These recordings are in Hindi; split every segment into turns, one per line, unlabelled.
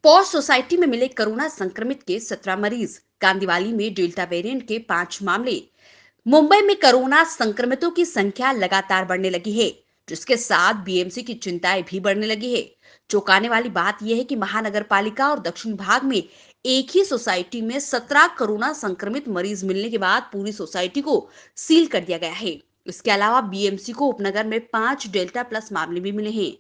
पॉश सोसाइटी में मिले कोरोना संक्रमित के 17 मरीज। कांदिवाली में डेल्टा वेरिएंट के 5 मामले। मुंबई में कोरोना संक्रमितों की संख्या लगातार बढ़ने लगी है, जिसके साथ बीएमसी की चिंताएं भी बढ़ने लगी है। चौंकाने वाली बात यह है कि महानगर पालिका और दक्षिण भाग में एक ही सोसाइटी में 17 कोरोना संक्रमित मरीज मिलने के बाद पूरी सोसाइटी को सील कर दिया गया है। इसके अलावा बीएमसी को उपनगर में 5 डेल्टा प्लस मामले भी मिले हैं।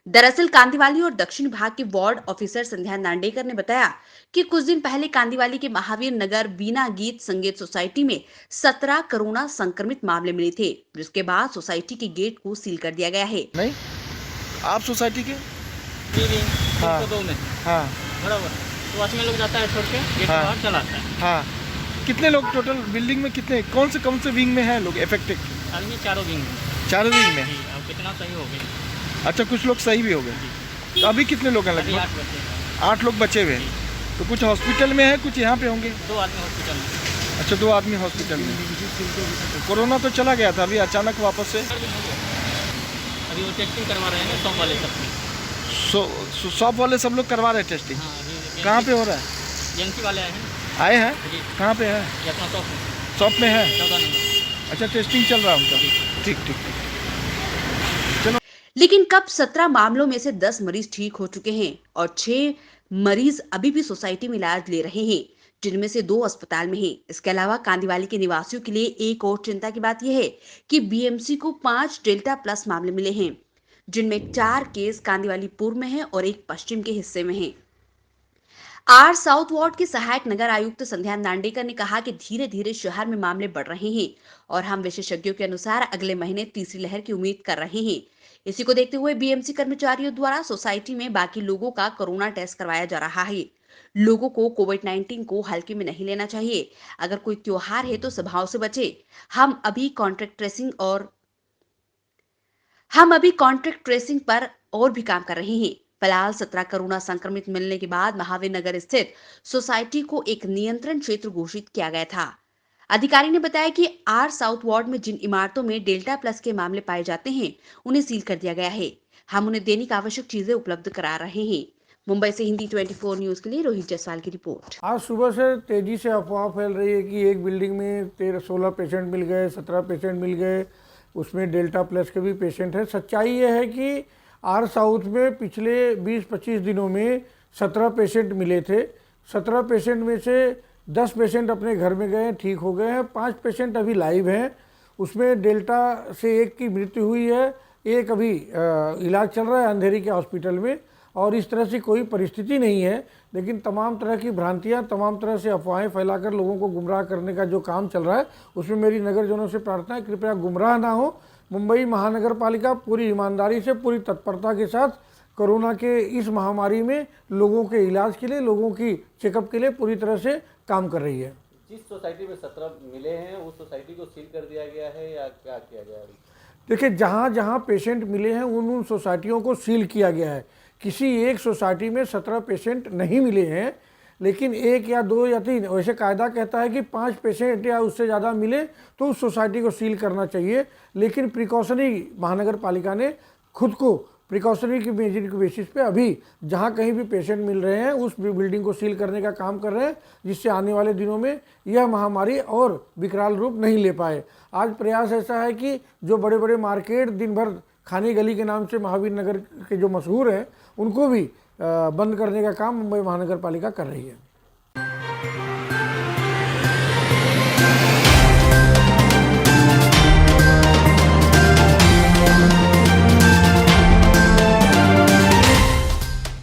दरअसल कांदीवाली और दक्षिण भाग की वार्ड ऑफिसर संध्या नांडेकर ने बताया कि कुछ दिन पहले कांदीवाली के महावीर नगर वीणा गीत संगीत सोसाइटी में 17 कोरोना संक्रमित मामले मिले थे, जिसके बाद सोसाइटी के गेट को सील कर दिया गया है।
नहीं, आप सोसाइटी के?
जी जी,
हाँ।
102 में
हाँ
बराबर। तो वॉचमैन लोग जाता है छोड़ के गेट के
हाँ।
बाहर चला आता है।
हाँ, कितने लोग टोटल बिल्डिंग में, कितने कौन से विंग में हैं लोग इफेक्टेड?
आदमी चारों विंग में।
चारों विंग में?
जी, अब कितना सही हो गई।
अच्छा, कुछ लोग सही भी हो गए। तो अभी कितने लोग हैं
अभी 8
लगभग?
बचे।
8 लोग बचे हुए हैं। तो कुछ हॉस्पिटल में है, कुछ यहाँ पे होंगे।
2 आदमी हॉस्पिटल में।
अच्छा, 2 आदमी हॉस्पिटल में। तो कोरोना तो चला गया था, अभी अचानक वापस से
अभी वो टेस्टिंग करवा रहे हैं शॉप वाले सब।
शॉप वाले सब लोग करवा रहे हैं टेस्टिंग।
हाँ, अभी
कहाँ पे हो रहा है?
एजेंसी वाले आए हैं
आए हैं?
जी।
कहाँ पे है?
ये अपना शॉप में
शॉप में है?
14 नंबर।
अच्छा, टेस्टिंग चल रहा है उनका। ठीक ठीक ठीक।
लेकिन कब 17 मामलों में से 10 मरीज ठीक हो चुके हैं और 6 मरीज अभी भी सोसाइटी में इलाज ले रहे हैं, जिनमें से 2 अस्पताल में हैं। इसके अलावा कांदीवाली के निवासियों के लिए एक और चिंता की बात यह है कि बीएमसी को 5 डेल्टा प्लस मामले मिले हैं, जिनमें 4 केस कांदीवाली पूर्व में है और एक पश्चिम के हिस्से में है। आर साउथ वार्ड के सहायक नगर आयुक्त संध्या नांडेकर ने कहा कि धीरे धीरे शहर में मामले बढ़ रहे हैं और हम विशेषज्ञों के अनुसार अगले महीने तीसरी लहर की उम्मीद कर रहे हैं। इसी को देखते हुए बीएमसी कर्मचारियों द्वारा सोसाइटी में बाकी लोगों का कोरोना टेस्ट करवाया जा रहा है। लोगों को कोविड-19 को हल्के में नहीं लेना चाहिए। अगर कोई त्योहार है तो सभाओं से बचे। हम अभी कॉन्ट्रैक्ट ट्रेसिंग पर और भी काम कर रहे हैं। फिलहाल 17 कोरोना संक्रमित मिलने के बाद महावीर नगर स्थित सोसाइटी को एक नियंत्रण क्षेत्र घोषित किया गया था। अधिकारी ने बताया कि आर साउथ वार्ड में जिन इमारतों में डेल्टा प्लस के मामले पाए जाते हैं, उन्हें सील कर दिया गया है। हम उन्हें दैनिक आवश्यक चीजें उपलब्ध करा रहे हैं। मुंबई से हिंदी 24 न्यूज के लिए रोहित जायसवाल की रिपोर्ट।
आज सुबह से तेजी से अफवाह फैल रही है कि एक बिल्डिंग में 16 पेशेंट मिल गए, 17 पेशेंट मिल गए, उसमें डेल्टा प्लस के भी पेशेंट हैं। सच्चाई यह है कि आर साउथ में पिछले 20-25 दिनों में 17 पेशेंट मिले थे। 17 पेशेंट में से 10 पेशेंट अपने घर में गए, ठीक हो गए हैं। 5 पेशेंट अभी लाइव हैं। उसमें डेल्टा से एक की मृत्यु हुई है, एक अभी इलाज चल रहा है अंधेरी के हॉस्पिटल में। और इस तरह से कोई परिस्थिति नहीं है, लेकिन तमाम तरह की भ्रांतियां, तमाम तरह से अफवाहें फैलाकर लोगों को गुमराह करने का जो काम चल रहा है, उसमें मेरी नगरजनों से प्रार्थना है, कृपया गुमराह ना हो। मुंबई महानगर पालिका पूरी ईमानदारी से, पूरी तत्परता के साथ कोरोना के इस महामारी में लोगों के इलाज के लिए, लोगों की चेकअप के लिए पूरी तरह से काम कर रही है।
जिस सोसाइटी में 17 मिले हैं उस सोसाइटी को सील कर दिया गया है या क्या किया गया है?
देखिए, जहाँ जहाँ पेशेंट मिले हैं उन सोसाइटियों को सील किया गया है। किसी एक सोसाइटी में 17 पेशेंट नहीं मिले हैं, लेकिन 1 या 2 या 3, वैसे कायदा कहता है कि 5 पेशेंट या उससे ज़्यादा मिले तो उस सोसाइटी को सील करना चाहिए। लेकिन प्रिकॉशनरी महानगर पालिका ने खुद को प्रिकॉशनरी की मेजर के बेसिस पे अभी जहाँ कहीं भी पेशेंट मिल रहे हैं उस बिल्डिंग को सील करने का काम कर रहे हैं, जिससे आने वाले दिनों में यह महामारी और विकराल रूप नहीं ले पाए। आज प्रयास ऐसा है कि जो बड़े बड़े मार्केट दिन भर खाने गली के नाम से महावीर नगर के जो मशहूर हैं, उनको भी बंद करने का काम मुंबई महानगर पालिका कर रही है।